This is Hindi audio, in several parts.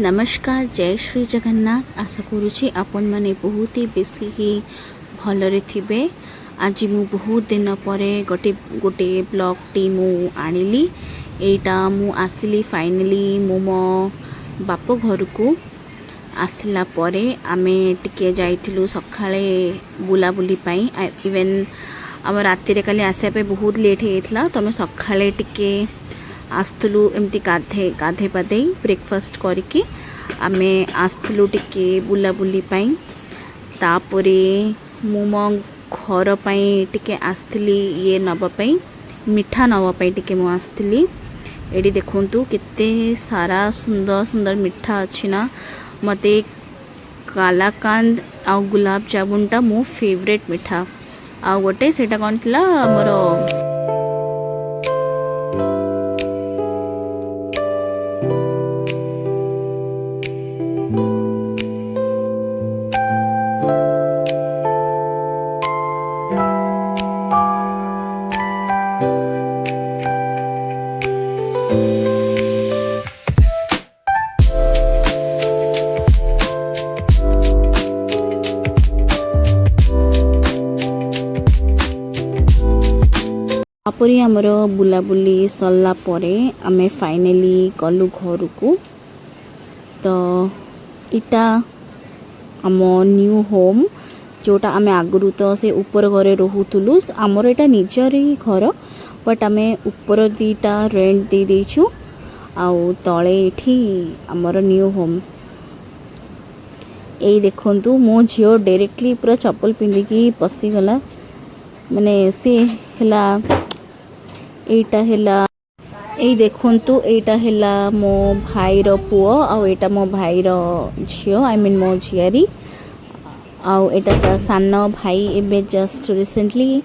नमस्कार जय श्री जगन्नाथ। आशा करुँची आपण मैंने बहुत ही बेसी ही भलरे थिबे। आज मु बहुत दिन पर गोटे गोटे ब्लॉग टी मु आनिली। एटा मु आसिली फाइनली मो बाप घर को आसला परे आमे टिके जाइथिलु सखाळे बुलाबुली पाई। इवेन आम राति रे काली आसिया पे बहुत लेट हेतला तो आमे सखाळे टिके आसलु एमती गाधे गाधे पाधे ब्रेकफास्ट करके आमे आसलु टिके बुलाबुली पाई। तापरे मु मो घर पाई टिके आसली ये नवा पाई मिठा नवा पाई टिके मु आसली। एडी देखंतु केते सारा सुंदर सुंदर मिठा अछि ना। मते कालाकांद आ गुलाब जामुनटा मो फेवरेट मिठा। आ गोटे सेटा कोन थिला हमरो तापरी आमर बुलाबुली सरला परे आमे फाइनली गलु घर को। तो इटा आम न्यू होम जोटा आमे आगुरु तो से ऊपर घरे रोहुतुलु। आमर एटा निजर ही घर बट आमे ऊपर दीटा रेंट दे देछु आउ तळे एठी आमर न्यू होम। एई देखंतु मो झियो डायरेक्टली पूरा चप्पल पिंदिकी पसी गला। माने से हला एटा हेला एई देखंतु एटा हेला मो भाई रो पुओ आउ एटा मो भाई रो झियो आई मीन मो झियारी। आउ एटा ता सानो भाई एबे जस्ट रिसेंटली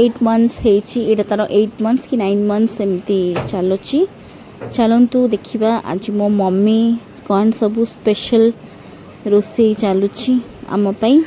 8 मंथ्स हेची। एटा तारो 8 मंथ्स कि 9 मंथ्स एमती चलुची। चलंतु देखिबा आज मो मम्मी कौन सबु स्पेशल रोसे चलुची आम पई।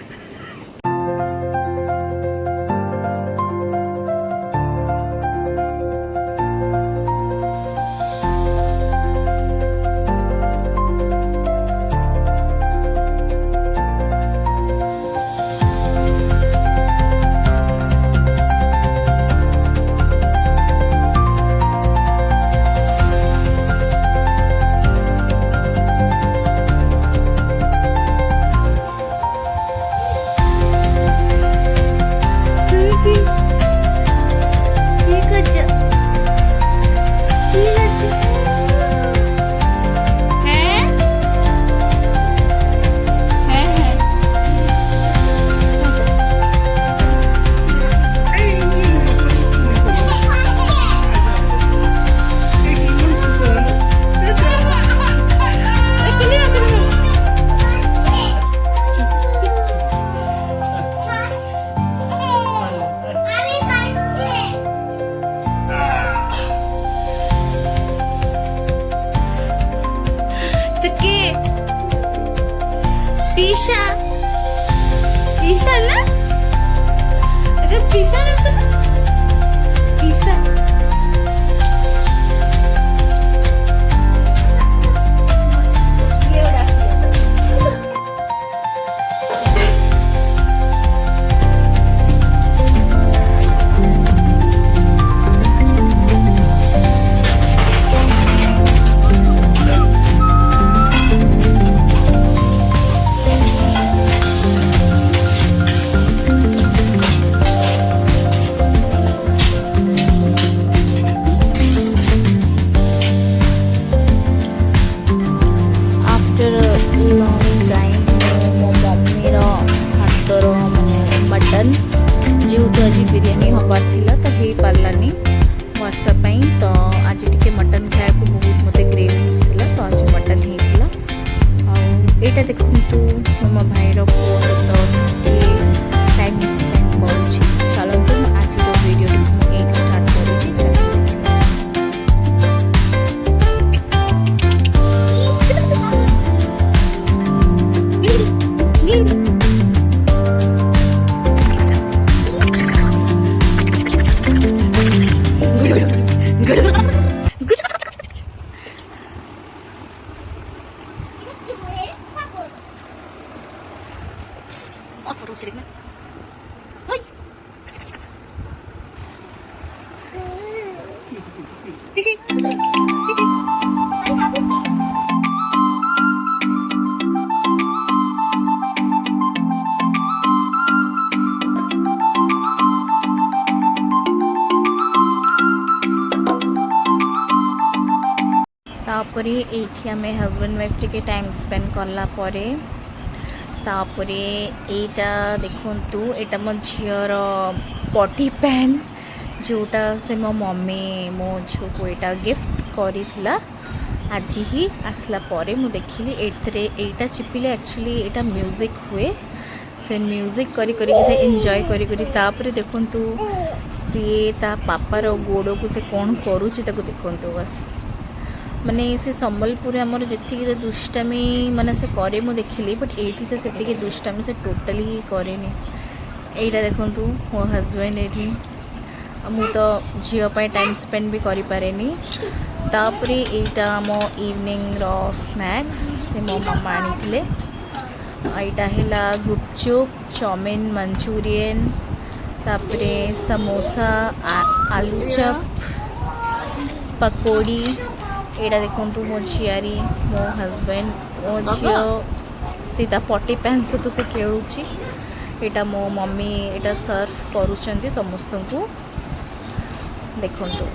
Pisha, Pisha na? Ada Pisha na sana? Pisha. Dia udah siap. Mutton जेहेतु आज बिरियानी हबार थिला तो हो पार्लानी वर्षा पाई। तो आज टिके मटन खाया को बहुत मते ग्रेविंग्स थिला तो आज मटन ही थिला। आ एटा देखंतु मो भाई रो पुओ सहित टाइम स्पेंड करूची। चलंतु आज रो वीडियो को एक स्टार्ट करूची। ଫଟୋ ଉଠେଇ ଦେଖିନା ଓଇ ଟିଚି ଟିଚି तापरे एठी आमे हस्बैंड वाइफ टिके टाइम स्पेंड करला परे तापरे एटा देखंतु एटा मो झियर पटी पेन जोटा से मो मम्मी मो झियो को एटा गिफ्ट करिथिला आज ही आसला परे मु देखिली एथरे एटा चिपिले एक्चुअली एटा म्यूजिक हुए से म्यूजिक करी करी से एंजॉय करी करी तापरे देखंतु सी ता पापार गोड़ को से कोन करूची ताको देखंतु बस माने से संबलपुर आमर जी दुष्टामी माने से करे मु देखिली बट एठी से दुष्टामी से टोटली करेनि एटा देखंतु मो हस्बैंड एठी मु तो झियो पाई टाइम स्पेंड भी करि पारेनी तापरे एटा मो इवनिंग रो स्नैक्स से मो मामा आनिथिले एटा हेला गुपचुप चाउमीन मंचूरियन तापरे समोसा आलू चप पकोड़ी एटा देखंतु मो झियारी मो हस्बैंड मो झियो सीधा पटी पैन से तो से खेलुची एटा मो मम्मी एटा सर्व करूचंती समस्त को देखंतु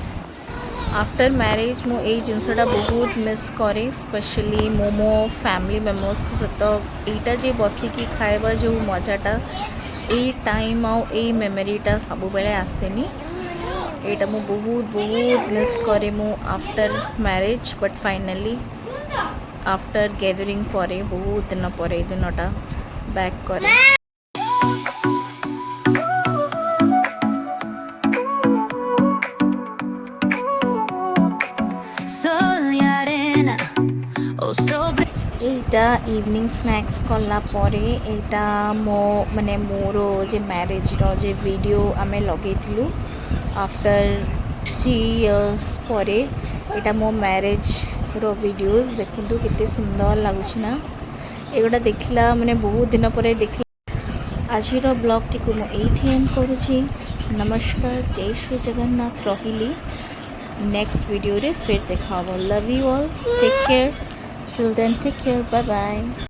आफ्टर मैरिज मो ए जिनसटा बहुत मिस करे स्पेशली मो फैमिली मेंबर्स को सहित एटा जे बसिकी खाइबा जो मजाटा ए टाइम आ ए मेमोरीटा सब बेले आसेनी एटा मु बहुत बहुत मिस करे मु after marriage but finally after gathering परे बहुत दिन परे दिनटा बैक करे एटा इवनिंग स्नैक्स कला परे एटा मो माने मोरो जे मैरिज रो जे वीडियो आमे लगेथिलु आफ्टर 3 इयर्स परे एटा मो मैरिज रो वीडियोस देखंतु किते सुंदर लागुछि ना एगोटा देखला माने बहुत दिन परे देखला आज रो ब्लॉग टी को मो एठी एंड करूछि नमस्कार जय श्री जगन्नाथ रहिली नेक्स्ट वीडियो रे फिर देखाबो love you all take care till then take care bye bye